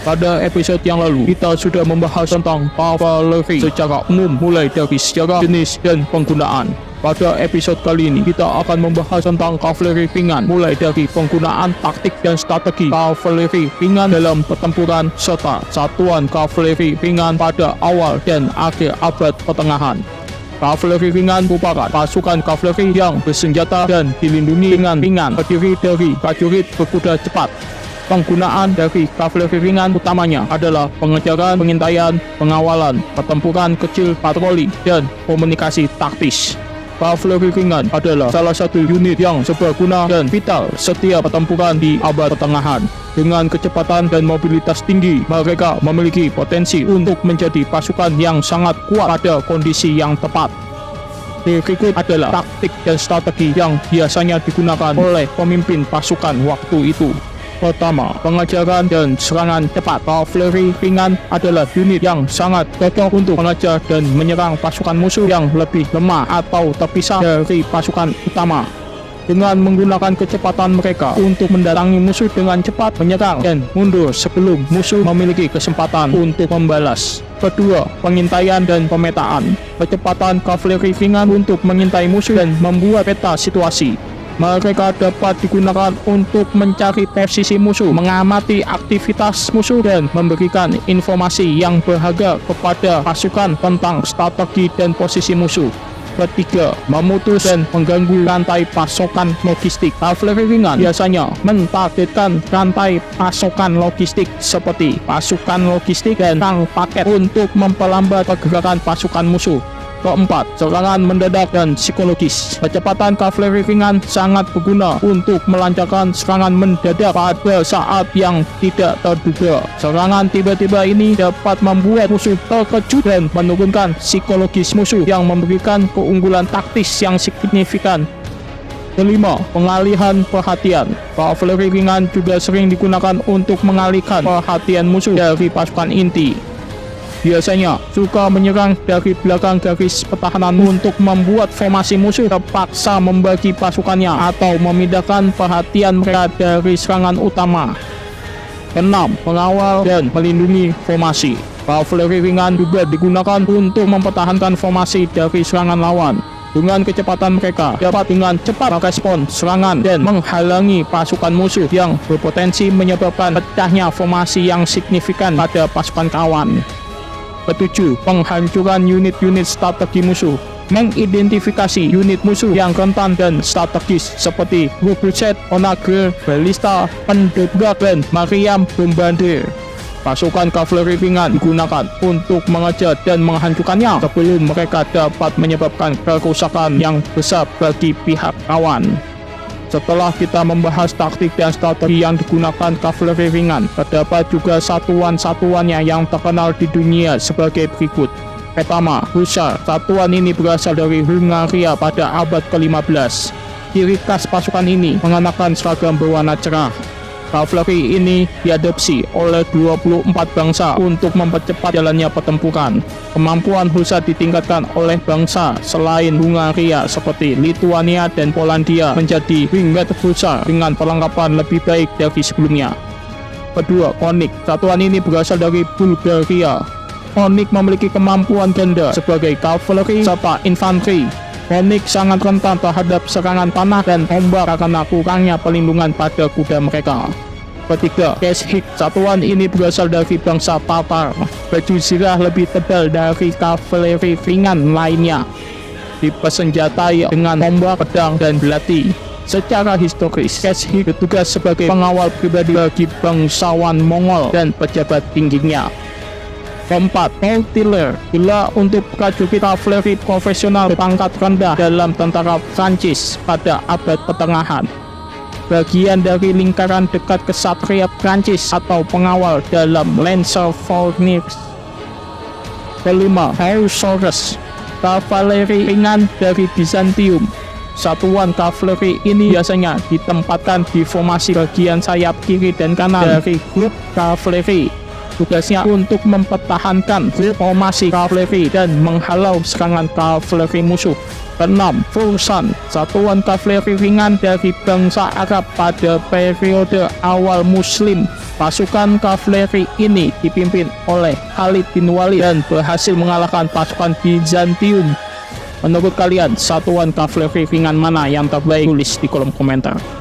Pada episode yang lalu, kita sudah membahas tentang kavaleri secara umum mulai dari sejarah, jenis, dan penggunaan. Pada episode kali ini, kita akan membahas tentang kavaleri ringan mulai dari penggunaan taktik dan strategi kavaleri ringan dalam pertempuran serta satuan kavaleri ringan pada awal dan akhir abad pertengahan. Kavaleri ringan merupakan pasukan kavaleri yang bersenjata dan dilindungi dengan ringan, terdiri dari prajurit berkuda cepat. Penggunaan dari kavaleri ringan utamanya adalah pengejaran, pengintaian, pengawalan, pertempuran kecil, patroli, dan komunikasi taktis. Kavaleri ringan adalah salah satu unit yang seberguna dan vital setiap pertempuran di abad pertengahan. Dengan kecepatan dan mobilitas tinggi, mereka memiliki potensi untuk menjadi pasukan yang sangat kuat pada kondisi yang tepat. Berikut adalah taktik dan strategi yang biasanya digunakan oleh pemimpin pasukan waktu itu. Pertama, pengejaran dan serangan cepat. Kavaleri ringan adalah unit yang sangat cocok untuk mengejar dan menyerang pasukan musuh yang lebih lemah atau terpisah dari pasukan utama. Dengan menggunakan kecepatan mereka untuk mendatangi musuh dengan cepat, menyerang dan mundur sebelum musuh memiliki kesempatan untuk membalas. Kedua, pengintaian dan pemetaan. Kecepatan kavaleri ringan untuk mengintai musuh dan membuat peta situasi. Mereka dapat digunakan untuk mencari posisi musuh, mengamati aktivitas musuh, dan memberikan informasi yang berharga kepada pasukan tentang strategi dan posisi musuh. Ketiga, memutus dan mengganggu rantai pasokan logistik. Kavaleri ringan biasanya mentargetkan rantai pasokan logistik seperti pasukan logistik dan rang paket untuk memperlambat pergerakan pasukan musuh. Keempat, serangan mendadak dan psikologis. Kecepatan kavaleri ringan sangat berguna untuk melancarkan serangan mendadak pada saat yang tidak terduga. Serangan tiba-tiba ini dapat membuat musuh terkejut dan menurunkan psikologis musuh yang memberikan keunggulan taktis yang signifikan. Kelima, pengalihan perhatian. Kavaleri ringan juga sering digunakan untuk mengalihkan perhatian musuh dari pasukan inti. Biasanya suka menyerang dari belakang garis pertahanan untuk membuat formasi musuh terpaksa membagi pasukannya atau memindahkan perhatian mereka dari serangan utama. Keenam, pengawal dan melindungi formasi. Kavaleri ringan juga digunakan untuk mempertahankan formasi dari serangan lawan. Dengan kecepatan mereka dapat dengan cepat merespon serangan dan menghalangi pasukan musuh yang berpotensi menyebabkan pecahnya formasi yang signifikan pada pasukan kawan. Ketujuh, penghancuran unit-unit strategi musuh. Mengidentifikasi unit musuh yang rentan dan strategis seperti Robuset, Onager, Balista, Pendobrak, dan Mariam Bombardier. Pasukan kavaleri ringan digunakan untuk mengejar dan menghancurkannya sebelum mereka dapat menyebabkan kerusakan yang besar bagi pihak lawan. Setelah kita membahas taktik dan strategi yang digunakan kavaleri ringan, terdapat juga satuan-satuannya yang terkenal di dunia sebagai berikut. Pertama, Husar. Satuan ini berasal dari Hungaria pada abad ke-15. Ciri khas pasukan ini mengenakan seragam berwarna cerah. Kavaleri ini diadopsi oleh 24 bangsa untuk mempercepat jalannya pertempuran. Kemampuan Husar ditingkatkan oleh bangsa selain Hungaria seperti Lituania dan Polandia menjadi Wingwed Husar dengan perlengkapan lebih baik dari sebelumnya. Kedua, Konik. Satuan ini berasal dari Bulgaria. Konik memiliki kemampuan ganda sebagai kavaleri serta infanteri. Konik sangat rentan terhadap serangan panah dan tombak karena kurangnya perlindungan pada kuda mereka. Ketiga, Keshik. Satuan ini berasal dari bangsa Tatar. Baju zirah lebih tebal dari kavaleri ringan lainnya. Dipersenjatai dengan tombak, pedang, dan belati. Secara historis, Keshik bertugas sebagai pengawal pribadi bagi bangsawan Mongol dan pejabat tingginya. Keempat, Artiller. Gila untuk prajurit kavaleri profesional berpangkat rendah dalam tentara Prancis pada abad pertengahan. Bagian dari lingkaran dekat kesatria Prancis atau pengawal dalam Lancers. Kelima, Hussars. Kavaleri ringan dari Bizantium. Satuan kavaleri ini biasanya ditempatkan di formasi bagian sayap kiri dan kanan dari grup kavaleri. tugasnya untuk mempertahankan formasi kavaleri dan menghalau serangan kavaleri musuh. Keenam, Fursan, satuan kavaleri ringan dari bangsa Arab pada periode awal Muslim. Pasukan kavaleri ini dipimpin oleh Khalid bin Walid dan berhasil mengalahkan pasukan Bizantium. Menurut kalian, satuan kavaleri ringan mana yang terbaik? Tulis di kolom komentar.